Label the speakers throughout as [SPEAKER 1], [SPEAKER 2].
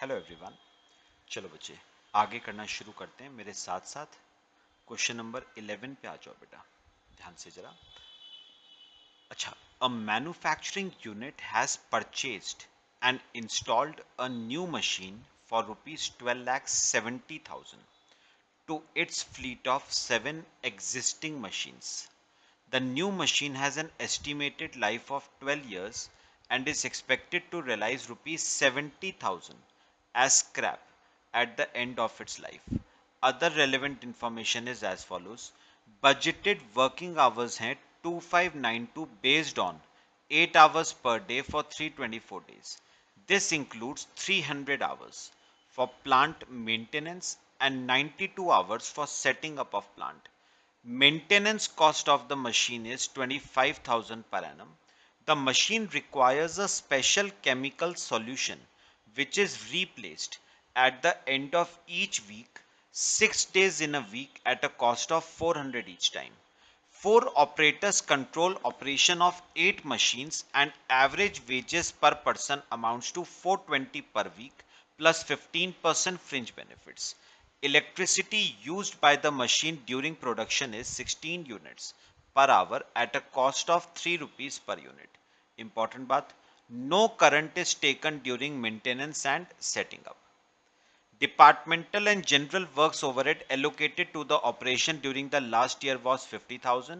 [SPEAKER 1] Hello everyone. चलो बच्चे, आगे करना शुरू करते हैं। मेरे साथ साथ क्वेश्चन नंबर 11 पे आ जाओ बेटा, ध्यान से जरा। अच्छा, अ manufacturing unit has purchased and installed a new machine for rupees 12,70,000 to its fleet of 7 existing machines. The new machine has an estimated life of 12 years and is expected to realize rupees 70,000 as scrap at the end of its life. Other relevant information is as follows. Budgeted working hours हैं 2592 based on 8 hours per day for 324 days. This includes 300 hours for plant maintenance and 92 hours for setting up of plant. Maintenance cost of the machine is 25,000 per annum. The machine requires a special chemical solution which is replaced at the end of each week, 6 days in a week at a cost of 400 each time. 4 operators control operation of 8 machines and average wages per person amounts to 420 per week plus 15% fringe benefits. Electricity used by the machine during production is 16 units per hour at a cost of 3 rupees per unit. Important baat, no current is taken during maintenance and setting up. Departmental and general works overhead allocated to the operation during the last year was 50,000.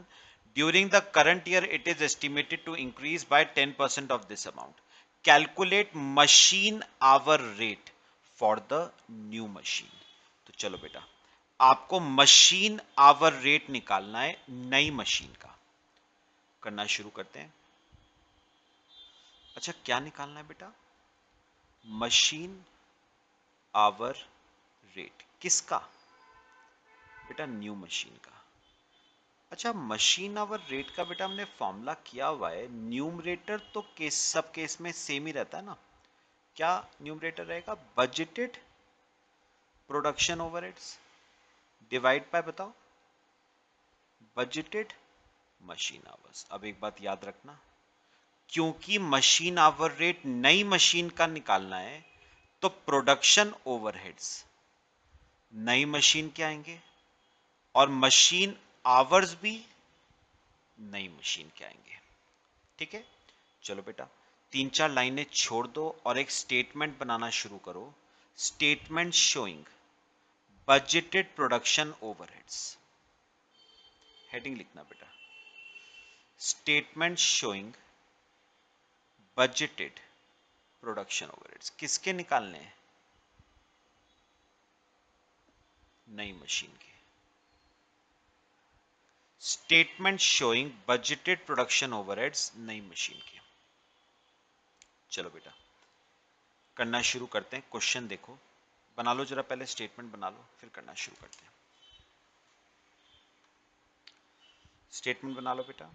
[SPEAKER 1] During the current year, it is estimated to increase by 10% of this amount. Calculate machine hour rate for the new machine. तो चलो बेटा, आपको machine hour rate निकालना है नई machine का। करना शुरू करते हैं। अच्छा, क्या निकालना है बेटा? मशीन आवर रेट किसका? बेटा न्यू मशीन का। अच्छा, मशीन आवर रेट का बेटा हमने फॉर्मूला किया हुआ है। न्यूमरेटर तो सब केस में सेम ही रहता है ना। क्या न्यूमरेटर रहेगा? Budgeted production overheads divide by, बताओ, बजटेड मशीन आवर्स। अब एक बात याद रखना, क्योंकि मशीन आवर रेट नई मशीन का निकालना है तो प्रोडक्शन ओवरहेड्स नई मशीन के आएंगे और मशीन आवर्स भी नई मशीन के आएंगे। ठीक है, चलो बेटा, 3-4 लाइनें छोड़ दो और एक स्टेटमेंट बनाना शुरू करो। Statement showing budgeted production overheads. Heading लिखना बेटा, statement showing budgeted production overheads. किसके निकालने हैं? नई मशीन के। Statement showing budgeted production overheads नई मशीन के। चलो बेटा, करना शुरू करते हैं। क्वेश्चन देखो, बना लो जरा, पहले स्टेटमेंट बना लो फिर करना शुरू करते हैं। स्टेटमेंट बना लो बेटा।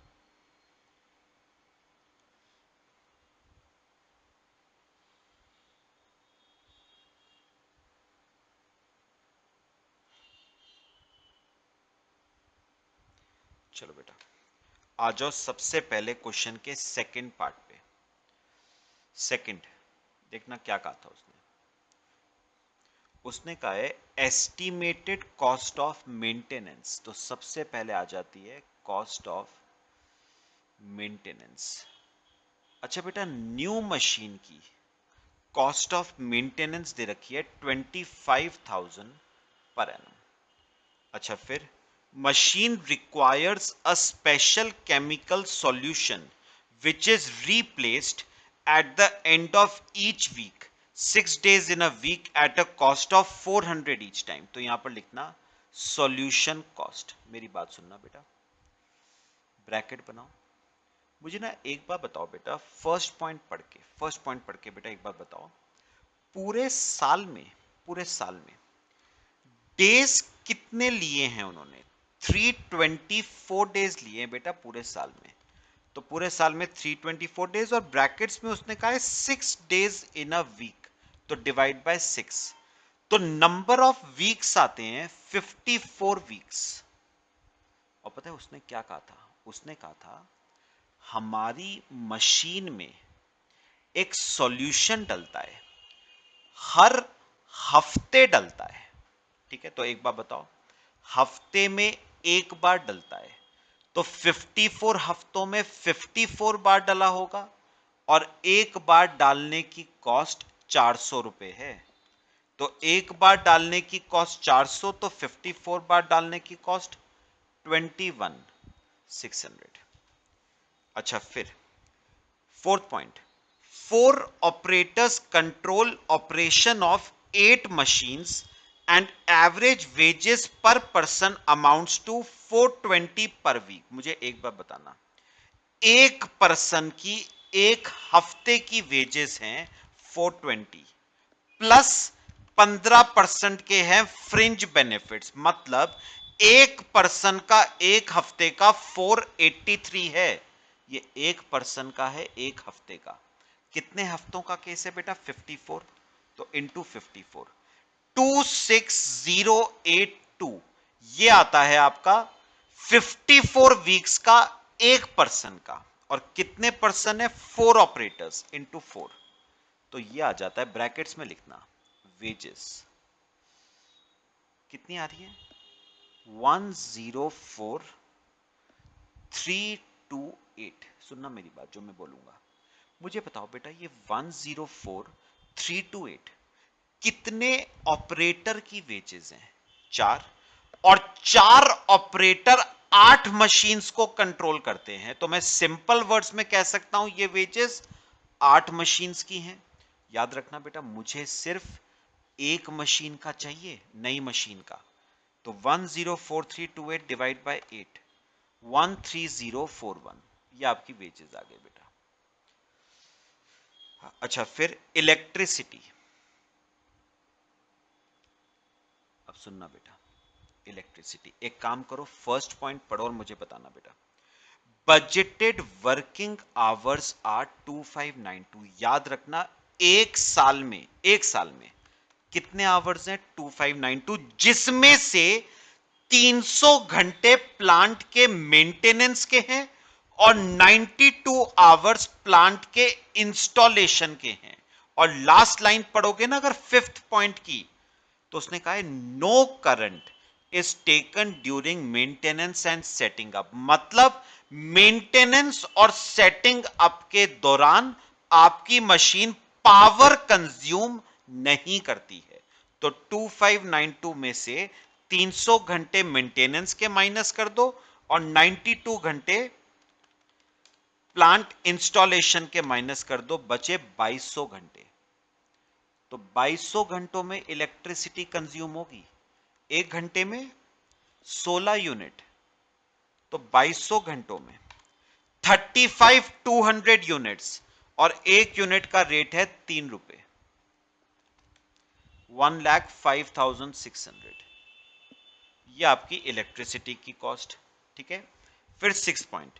[SPEAKER 1] चलो बेटा, आ जाओ सबसे पहले क्वेश्चन के सेकंड पार्ट पे। सेकंड देखना क्या कहा था उसने। उसने कहा है एस्टिमेटेड कॉस्ट ऑफ मेंटेनेंस। तो सबसे पहले आ जाती है कॉस्ट ऑफ मेंटेनेंस। अच्छा बेटा, न्यू मशीन की कॉस्ट ऑफ मेंटेनेंस दे रखी है 25,000 पर एनम। अच्छा, फिर machine requires a special chemical solution which is replaced at the end of each week, 6 days in a week at a cost of 400 each time. तो यहां पर लिखना solution cost। मेरी बात सुनना बेटा, ब्रैकेट बनाओ। मुझे ना एक बार बताओ बेटा, फर्स्ट पॉइंट पढ़ के बेटा एक बार बताओ, पूरे साल में, पूरे साल में डेज कितने लिए हैं उन्होंने? 324 डेज लिए हैं बेटा पूरे साल में। तो पूरे साल में 324 डेज और ब्रैकेट्स में उसने कहा है 6 डेज इन अ वीक, तो डिवाइड बाय 6। तो नंबर ऑफ वीक्स आते हैं 54 वीक्स। और पता है उसने क्या कहा था? उसने कहा था हमारी मशीन में एक सॉल्यूशन डलता है हर हफ्ते डलता है, ठीक है, तो एक बार बताओ, हफ्ते में एक बार डलता है, तो 54 हफ्तों में 54 बार डला होगा, और एक बार डालने की कॉस्ट 400 रुपए है। तो एक बार डालने की कॉस्ट 400, तो 54 बार डालने की कॉस्ट 21,600। अच्छा, फिर fourth point, 4 operators control operation of 8 machines and average wages per person amounts to 420 per week। मुझे एक बार बताना, एक पर्सन की एक हफ्ते की वेजेस हैं 420, प्लस 15% के हैं फ्रिंज बेनिफिट्स, मतलब एक पर्सन का एक हफ्ते का 483 है। ये एक पर्सन का है एक हफ्ते का। कितने हफ्तों का केस है बेटा? 54, तो इंटू 54, 26082, ये आता है आपका 54 वीक्स का एक पर्सन का। और कितने पर्सन है? 4 ऑपरेटर्स इंटू 4, तो ये आ जाता है, ब्रैकेट्स में लिखना, वेजेस कितनी आ रही है? 104328। सुनना मेरी बात जो मैं बोलूंगा, मुझे बताओ बेटा, ये 104328 कितने ऑपरेटर की वेजेस हैं? 4, और 4 ऑपरेटर 8 मशीन्स को कंट्रोल करते हैं, तो मैं सिंपल वर्ड्स में कह सकता हूं ये वेजेस 8 मशीन्स की हैं। याद रखना बेटा, मुझे सिर्फ एक मशीन का चाहिए, नई मशीन का, तो 104328 डिवाइड बाय 8, 13041, ये आपकी वेजेस आ गए बेटा। अच्छा, फिर इलेक्ट्रिसिटी। अब सुनना बेटा, इलेक्ट्रिसिटी, एक काम करो, फर्स्ट पॉइंट पढ़ो और मुझे बताना बेटा। Budgeted working hours are 2592। याद रखना, एक साल में कितने आवर्स हैं? 2592, जिसमें से 300 घंटे प्लांट के मेंटेनेंस के हैं और 92 आवर्स प्लांट के इंस्टॉलेशन के हैं। और लास्ट लाइन पढ़ोगे ना अगर फिफ्थ पॉइंट की, तो उसने कहा है no current is taken during maintenance and setting up, मतलब मेंटेनेंस और सेटिंग अप के दौरान आपकी मशीन पावर कंज्यूम नहीं करती है। तो 2592 में से 300 घंटे मेंटेनेंस के माइनस कर दो और 92 घंटे प्लांट इंस्टॉलेशन के माइनस कर दो, बचे 2200 घंटे। तो 2200 घंटों में इलेक्ट्रिसिटी कंज्यूम होगी, एक घंटे में 16 यूनिट, तो 2200 घंटों में 35,200 यूनिट्स, और एक यूनिट का रेट है 3 रुपए, 1,05,600। ये आपकी इलेक्ट्रिसिटी की कॉस्ट, ठीक है। फिर 6 point,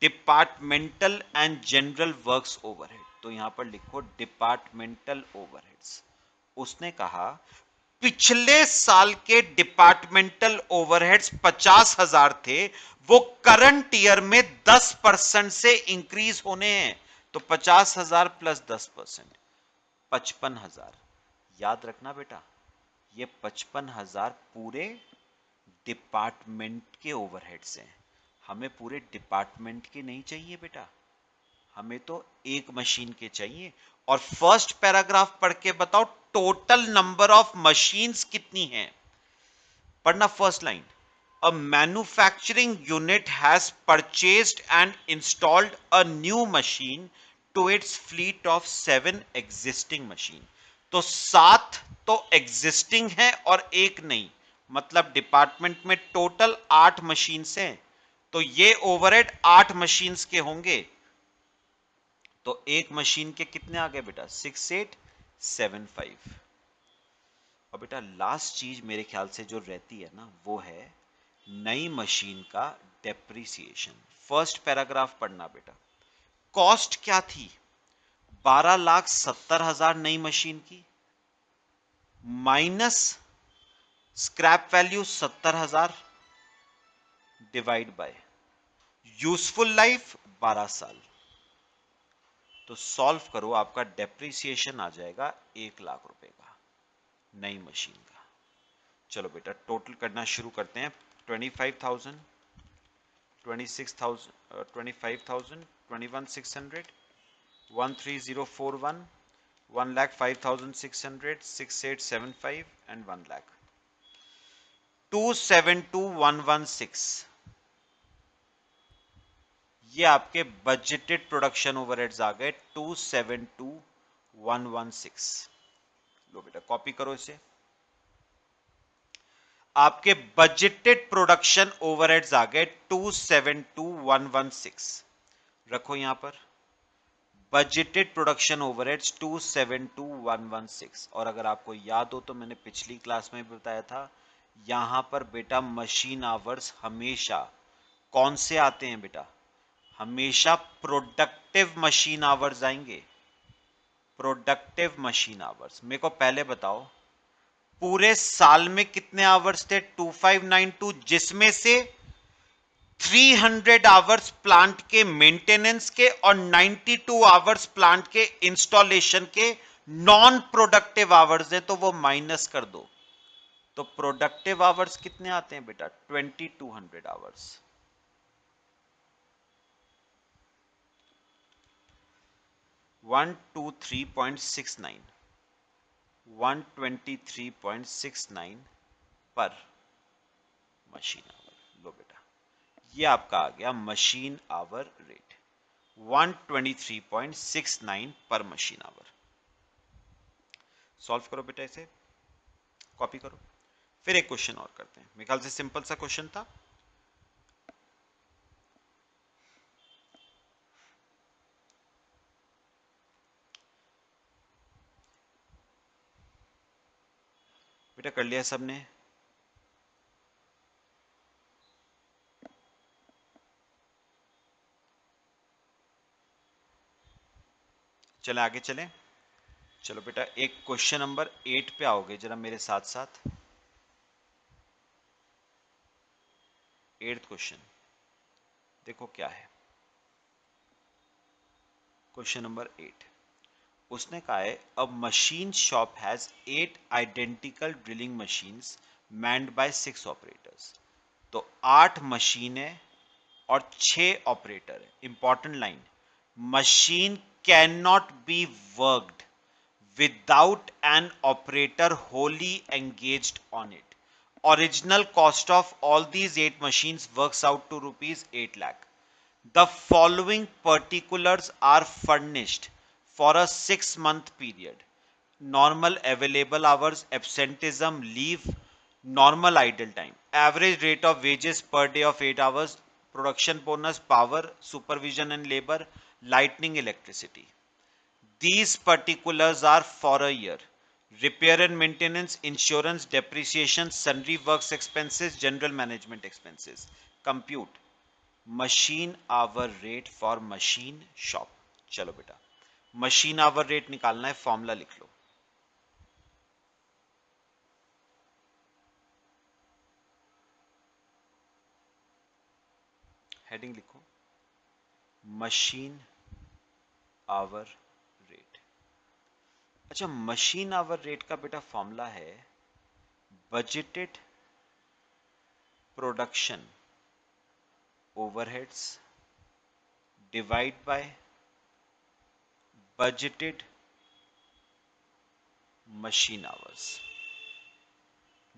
[SPEAKER 1] departmental and general works overhead. तो यहां पर लिखो डिपार्टमेंटल ओवरहेड्स। उसने कहा पिछले साल के डिपार्टमेंटल ओवरहेड्स 50,000 थे, वो करंट ईयर में 10% से इंक्रीज होने हैं। तो 50,000 प्लस 10%, 55,000। याद रखना बेटा, ये 55,000 पूरे डिपार्टमेंट के ओवरहेड्स हैं। हमें पूरे डिपार्टमेंट के नहीं चाहिए बेटा, हमें तो एक मशीन के चाहिए। और फर्स्ट पैराग्राफ पढ़ के बताओ टोटल नंबर ऑफ मशीन्स कितनी हैं? पढ़ना first line, a manufacturing unit has purchased and installed a new machine to its fleet of 7 existing machine. तो 7 तो एग्जिस्टिंग है और एक नहीं, मतलब डिपार्टमेंट में टोटल 8 मशीन हैं, तो ये ओवरहेड 8 मशीन के होंगे। तो एक मशीन के कितने आ गए बेटा? 6875। और बेटा लास्ट चीज मेरे ख्याल से जो रहती है ना, वो है नई मशीन का डेप्रिसिएशन। फर्स्ट पैराग्राफ पढ़ना बेटा, कॉस्ट क्या थी? 12,70,000 नई मशीन की, minus scrap value 70,000, divide by useful life 12 साल। तो सॉल्व करो, आपका डेप्रिसिएशन आ जाएगा 1 लाख रुपए का। नई मशीन का। चलो बेटा टोटल करना शुरू करते हैं। 25,000, 26,000, 25,000, 21,600, 13041, 1,05,600, 6875 and 1 lakh। 272,116 ये आपके बजटेड प्रोडक्शन ओवरहेड्स आ गए। 272,116। लो बेटा कॉपी करो इसे। आपके बजटेड प्रोडक्शन ओवरहेड्स आ गए 272,116। रखो यहां पर बजटेड प्रोडक्शन ओवरहेड्स 272,116। और अगर आपको याद हो तो मैंने पिछली क्लास में भी बताया था, यहां पर बेटा मशीन आवर्स हमेशा कौन से आते हैं बेटा? हमेशा प्रोडक्टिव मशीन आवर्स आएंगे। Productive machine hours. मेरे को पहले बताओ पूरे साल में कितने आवर्स थे? 2592, जिसमें से 300 आवर्स प्लांट के मेंटेनेंस के और 92 आवर्स प्लांट के इंस्टॉलेशन के नॉन प्रोडक्टिव आवर्स है, तो वो माइनस कर दो। तो प्रोडक्टिव आवर्स कितने आते हैं बेटा? 2200 आवर्स। 123.69, 123.69 पर मशीन आवर। लो बेटा ये आपका आ गया मशीन आवर रेट 123.69 पर मशीन आवर। सॉल्व करो बेटा इसे, कॉपी करो। फिर एक क्वेश्चन और करते हैं, मेरे ख्याल से सिंपल सा क्वेश्चन था। बेटा कर लिया सबने? चले आगे चलें। चलो बेटा एक क्वेश्चन नंबर 8 पे आओगे जरा मेरे साथ साथ। 8th क्वेश्चन देखो क्या है। क्वेश्चन नंबर 8 उसने कहा है a machine shop has 8 identical drilling machines manned by 6 operators. तो 8 मशीनें और 6 ऑपरेटर है। Important line, machine can not be worked without an operator wholly engaged on it. Original cost of all these 8 machines works out to rupees 8 lakh. The following particulars are furnished for a 6-month period: normal available hours, absenteeism, leave, normal idle time, average rate of wages per day of 8 hours, production bonus, power, supervision and labor, lightning, electricity. These particulars are for a year. Repair and maintenance, insurance, depreciation, sundry works expenses, general management expenses. Compute machine hour rate for machine shop. चलो बेटा machine hour rate निकालना है, formula लिख लो। Heading लिखो machine hour rate. अच्छा machine hour rate का बेटा formula है budgeted production overheads divide by budgeted machine hours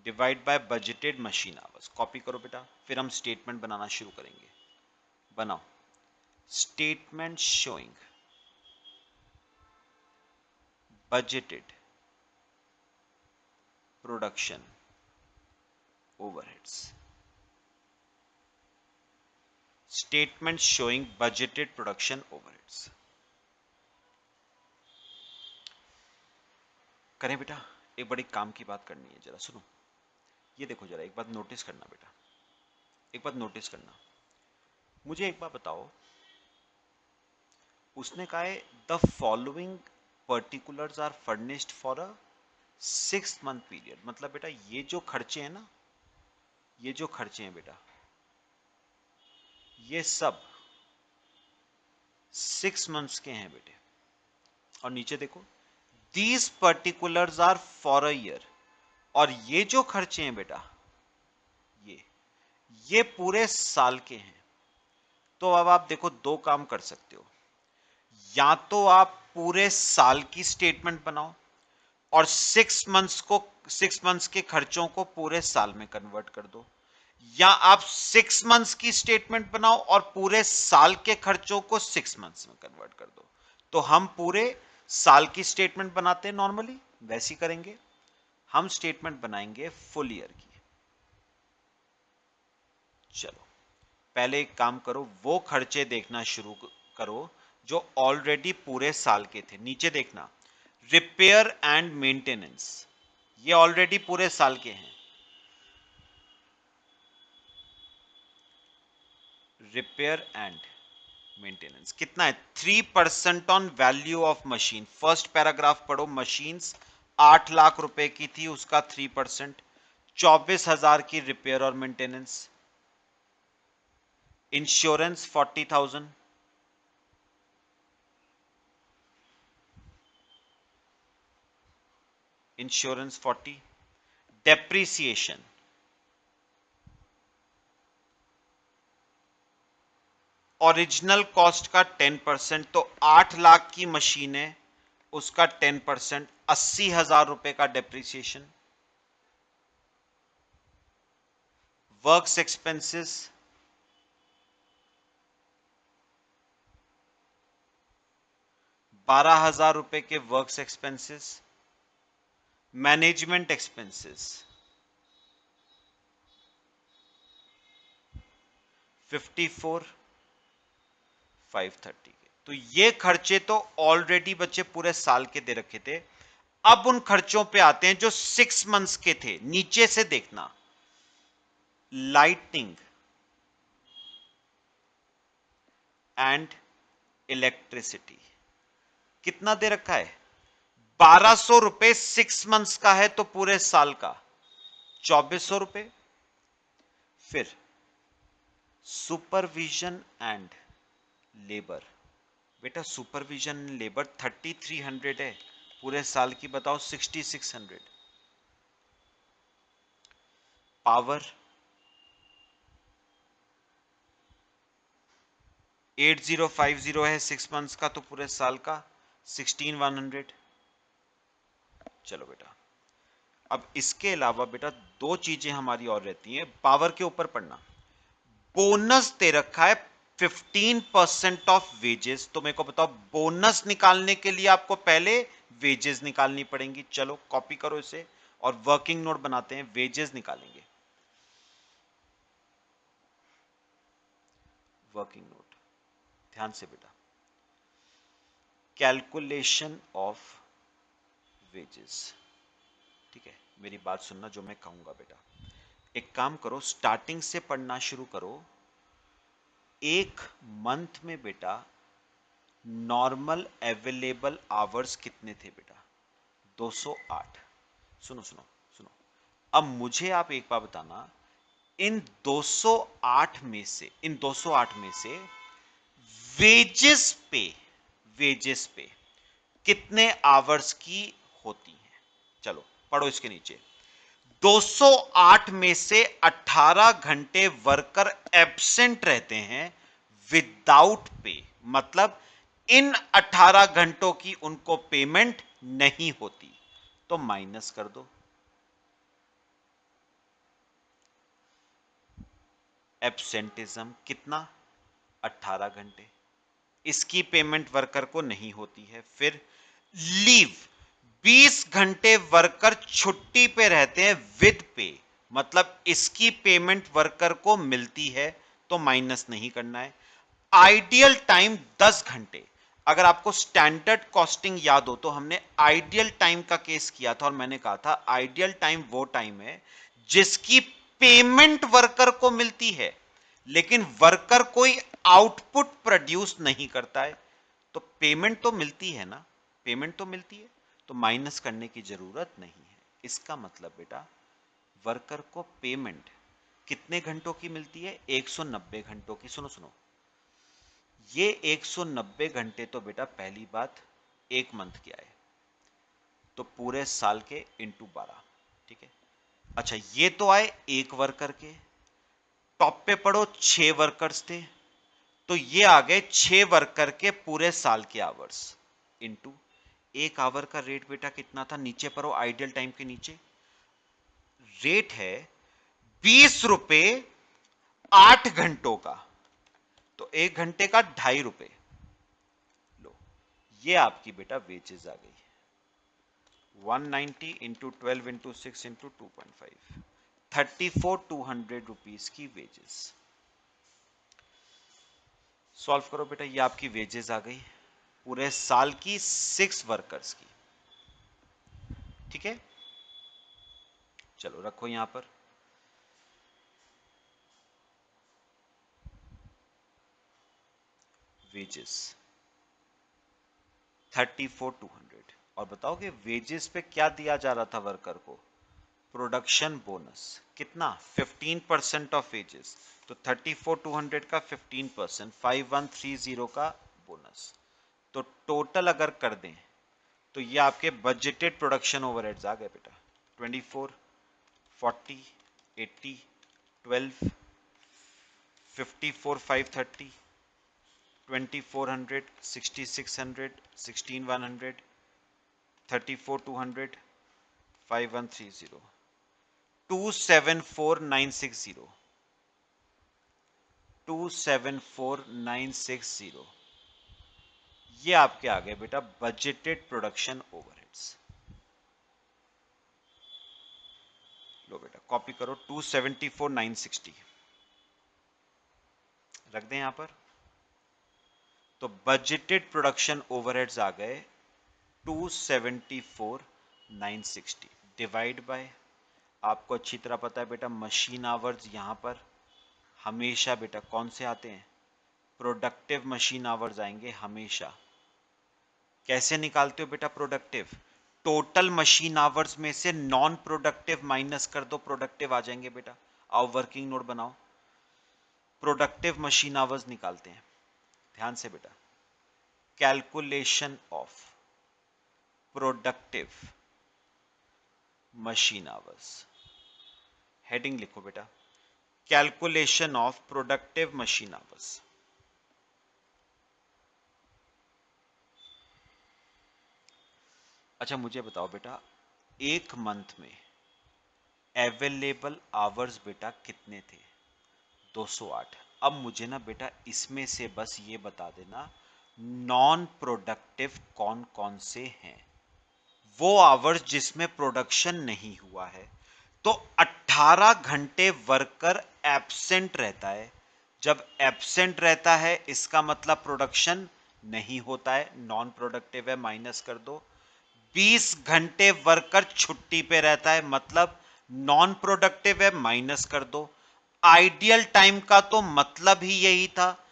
[SPEAKER 1] divide by budgeted machine hours. Copy करो बेटा, फिर हम स्टेटमेंट बनाना शुरू करेंगे। बनाओ statement showing budgeted production overheads. Statement showing budgeted production overheads करें बेटा। एक बड़ी काम की बात करनी है, जरा सुनो। ये देखो जरा एक बात नोटिस करना बेटा, एक बात नोटिस करना। मुझे एक बात बताओ, उसने कहा है the following particulars are furnished for a 6 month period. मतलब बेटा ये जो खर्चे हैं ना, ये जो खर्चे हैं बेटा, ये सब 6 मंथ्स के हैं बेटे। और नीचे देखो these particulars are for a year. और ये जो खर्चे हैं बेटा, ये पूरे साल के हैं। तो अब आप देखो, दो काम कर सकते हो, या तो आप पूरे साल की स्टेटमेंट बनाओ और 6 मंथ्स के खर्चों को पूरे साल में कन्वर्ट कर दो, या आप 6 मंथ्स की स्टेटमेंट बनाओ और पूरे साल के खर्चों को 6 मंथ्स में कन्वर्ट कर दो। तो हम पूरे साल की स्टेटमेंट बनाते हैं नॉर्मली, वैसी करेंगे। हम स्टेटमेंट बनाएंगे फुल ईयर की। चलो पहले एक काम करो, वो खर्चे देखना शुरू करो जो ऑलरेडी पूरे साल के थे। नीचे देखना, रिपेयर एंड मेंटेनेंस, ये ऑलरेडी पूरे साल के हैं। रिपेयर एंड मेंटेनेंस कितना है? 3% on value of machine. First paragraph पढ़ो, मशीन्स 8 लाख रुपए की थी, उसका 3%, 24,000 की रिपेयर और maintenance. Insurance 40,000, insurance 40। Depreciation original cost का 10%, तो 8 लाख की मशीन है, उसका 10%, 80,000 रुपए का डेप्रीसिएशन। वर्क्स एक्सपेंसेस 12,000 रुपए के वर्क्स एक्सपेंसेस। मैनेजमेंट एक्सपेंसेस 54,530 के। तो ये खर्चे तो ऑलरेडी बच्चे पूरे साल के दे रखे थे। अब उन खर्चों पे आते हैं जो 6 मंथ्स के थे। नीचे से देखना, लाइटिंग एंड इलेक्ट्रिसिटी कितना दे रखा है? 1,200 रुपए 6 मंथ्स का है, तो पूरे साल का 2,400 रुपए। फिर सुपरविजन एंड लेबर, बेटा सुपरविजन लेबर 3,300 है, पूरे साल की बताओ 6,600। पावर 8,050 है 6 मंथ्स का, तो पूरे साल का 16,100। चलो बेटा, अब इसके अलावा बेटा दो चीजें हमारी और रहती हैं। पावर के ऊपर पढ़ना, बोनस दे रखा है 15% ऑफ वेजेस। तो मेरे को बताओ, बोनस निकालने के लिए आपको पहले वेजेस निकालनी पड़ेंगी। चलो कॉपी करो इसे और वर्किंग नोट बनाते हैं, वेजेस निकालेंगे। वर्किंग नोट, ध्यान से बेटा, कैलकुलेशन ऑफ वेजेस। ठीक है, मेरी बात सुनना जो मैं कहूंगा बेटा। एक काम करो, स्टार्टिंग से पढ़ना शुरू करो। एक मंथ में बेटा नॉर्मल अवेलेबल आवर्स कितने थे बेटा? 208। सुनो सुनो सुनो, अब मुझे आप एक बार बताना, इन 208 में से, वेजेस पे, वेजेस पे कितने आवर्स की होती हैं? चलो पढ़ो इसके नीचे। 208 में से 18 घंटे वर्कर एब्सेंट रहते हैं विदाउट पे, मतलब इन 18 घंटों की उनको पेमेंट नहीं होती, तो माइनस कर दो। एब्सेंटिज्म कितना? 18 घंटे, इसकी पेमेंट वर्कर को नहीं होती है। फिर लीव, 20 घंटे वर्कर छुट्टी पे रहते हैं विद पे, मतलब इसकी पेमेंट वर्कर को मिलती है, तो माइनस नहीं करना है। आइडियल टाइम 10 घंटे, अगर आपको स्टैंडर्ड कॉस्टिंग याद हो तो हमने आइडियल टाइम का केस किया था और मैंने कहा था आइडियल टाइम वो टाइम है जिसकी पेमेंट वर्कर को मिलती है लेकिन वर्कर कोई आउटपुट प्रोड्यूस नहीं करता है। तो पेमेंट तो मिलती है ना, पेमेंट तो मिलती है, तो माइनस करने की जरूरत नहीं है। इसका मतलब बेटा वर्कर को पेमेंट कितने घंटों की मिलती है? 190 घंटों की। सुनो सुनो, ये 190 घंटे तो बेटा पहली बात एक मंथ के आए, तो पूरे साल के इंटू 12, ठीक है। अच्छा ये तो आए एक वर्कर के, टॉप पे पढ़ो 6 वर्कर्स थे, तो ये आ गए 6 वर्कर के पूरे साल के आवर्स इनटू एक आवर का रेट बेटा कितना था, नीचे पढ़ो आइडियल टाइम के नीचे रेट है 20 रुपए 8 घंटों का, तो 1 घंटे का 2.5 रुपए। लो ये आपकी बेटा वेजेस आ गई 190 इंटू 12 इंटू 6 इंटू 2.5 34,200 की वेजेस। सॉल्व करो बेटा, ये आपकी वेजेस आ गई पूरे साल की 6 वर्कर्स की। ठीक है, चलो रखो यहां पर। वेजेस 34,200 और बताओ कि वेजेस पे क्या दिया जा रहा था वर्कर को, प्रोडक्शन बोनस कितना 15% ऑफ वेजेस, तो 34,200 का 15% 5130 का बोनस, तो टोटल अगर कर दें तो ये आपके बजटेड प्रोडक्शन ओवरहेड्स आ गए बेटा 24 40 80 12 54 530 2400 6600 16100 34,200 5130 274,960 274,960 ये आपके आ गए बेटा बजटेड प्रोडक्शन ओवरहेड्स। लो बेटा कॉपी करो 274,960 रख दें यहां पर, तो बजटेड प्रोडक्शन ओवरहेड्स आ गए 274,960 डिवाइड बाय, आपको अच्छी तरह पता है बेटा मशीन आवर्स यहां पर हमेशा बेटा कौन से आते हैं, प्रोडक्टिव मशीन आवर्स आएंगे हमेशा। कैसे निकालते हो बेटा प्रोडक्टिव, टोटल मशीन आवर्स में से नॉन प्रोडक्टिव माइनस कर दो, प्रोडक्टिव आ जाएंगे बेटा। आओ वर्किंग नोट बनाओ, प्रोडक्टिव मशीन आवर्स निकालते हैं ध्यान से बेटा। Calculation of productive machine hours, heading लिखो बेटा, calculation of productive machine hours. अच्छा मुझे बताओ बेटा एक मंथ में अवेलेबल आवर्स बेटा कितने थे, 208। अब मुझे ना बेटा इसमें से बस ये बता देना नॉन प्रोडक्टिव कौन कौन से हैं, वो आवर्स जिसमें प्रोडक्शन नहीं हुआ है। तो 18 घंटे वर्कर एब्सेंट रहता है, जब एब्सेंट रहता है इसका मतलब प्रोडक्शन नहीं होता है, नॉन प्रोडक्टिव है माइनस कर दो। 20 घंटे वर्कर छुट्टी पे रहता है मतलब नॉन प्रोडक्टिव है माइनस कर दो। आइडियल टाइम का तो मतलब ही यही था,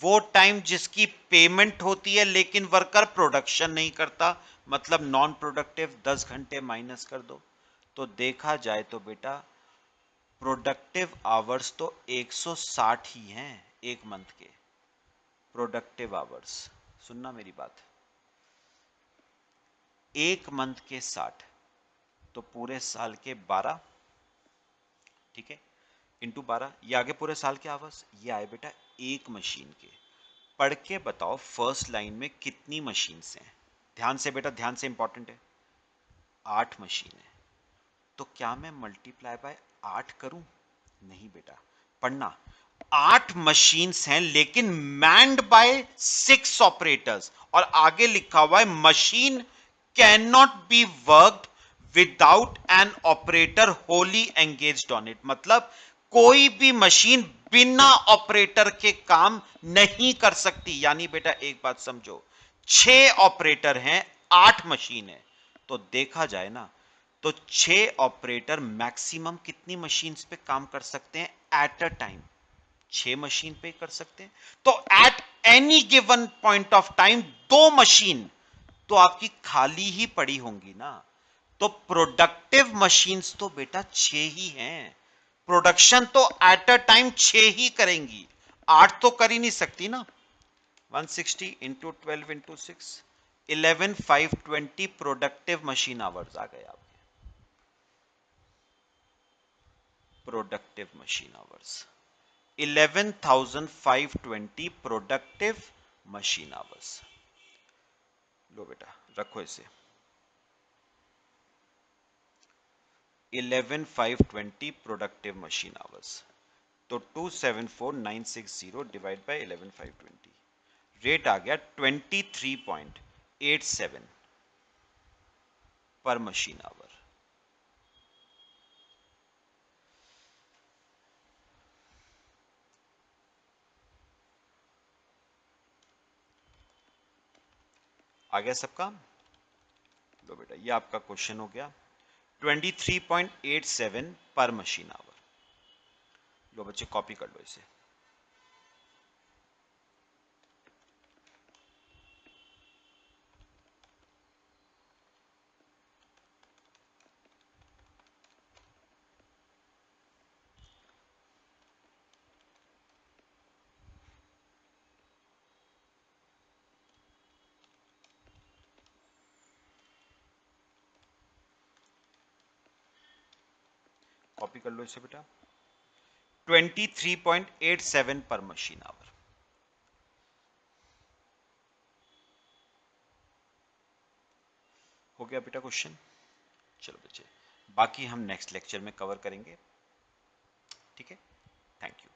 [SPEAKER 1] वो टाइम जिसकी पेमेंट होती है लेकिन वर्कर प्रोडक्शन नहीं करता, मतलब नॉन प्रोडक्टिव 10 घंटे माइनस कर दो। तो देखा जाए तो बेटा प्रोडक्टिव आवर्स तो 160 ही हैं एक मंथ के प्रोडक्टिव आवर्स। सुनना मेरी बात, एक मंथ के 60 तो पूरे साल के 12, ठीक है, इंटू 12, ये आगे पूरे साल के आवर्स, ये आए बेटा एक मशीन के। पढ़ के बताओ फर्स्ट लाइन में कितनी मशीन्स हैं, ध्यान से बेटा ध्यान से इंपॉर्टेंट है, 8 मशीन है। तो क्या मैं मल्टीप्लाई बाय 8 करूं, नहीं बेटा, पढ़ना 8 मशीन्स हैं लेकिन मैन्ड बाय 6 ऑपरेटर्स, और आगे लिखा हुआ है machine can not be worked without an operator Holi engaged on it, मतलब कोई भी मशीन बिना ऑपरेटर के काम नहीं कर सकती। यानी बेटा एक बात समझो, 6 ऑपरेटर हैं 8 मशीन है, तो देखा जाए ना तो 6 ऑपरेटर मैक्सिमम कितनी मशीन्स पे काम कर सकते हैं एट अ टाइम, 6 मशीन पे कर सकते हैं। तो at any given point of time 2 machine तो आपकी खाली ही पड़ी होंगी ना। तो प्रोडक्टिव मशीन्स तो बेटा 6 ही हैं, प्रोडक्शन तो एट अ टाइम 6 ही करेंगी, 8 तो कर ही नहीं सकती ना। 160 into 12 into 6 11,520 productive machine hours आ गए आपके। Productive machine hours, 11,520 productive machine hours. लो बेटा रखो इसे, 11,520 प्रोडक्टिव मशीन आवर्स, तो 274,960 डिवाइड बाय 11,520, रेट आ गया 23.87 पर मशीन आवर। आ गया सबका? लो बेटा ये आपका क्वेश्चन हो गया, 23.87 पर मशीन आवर। लो बच्चे कॉपी कर लो इसे। कॉपी कर लो इसे बेटा, 23.87 पर मशीन आवर। हो गया बेटा क्वेश्चन। चलो बच्चे बाकी हम नेक्स्ट लेक्चर में कवर करेंगे, ठीक है? Thank you.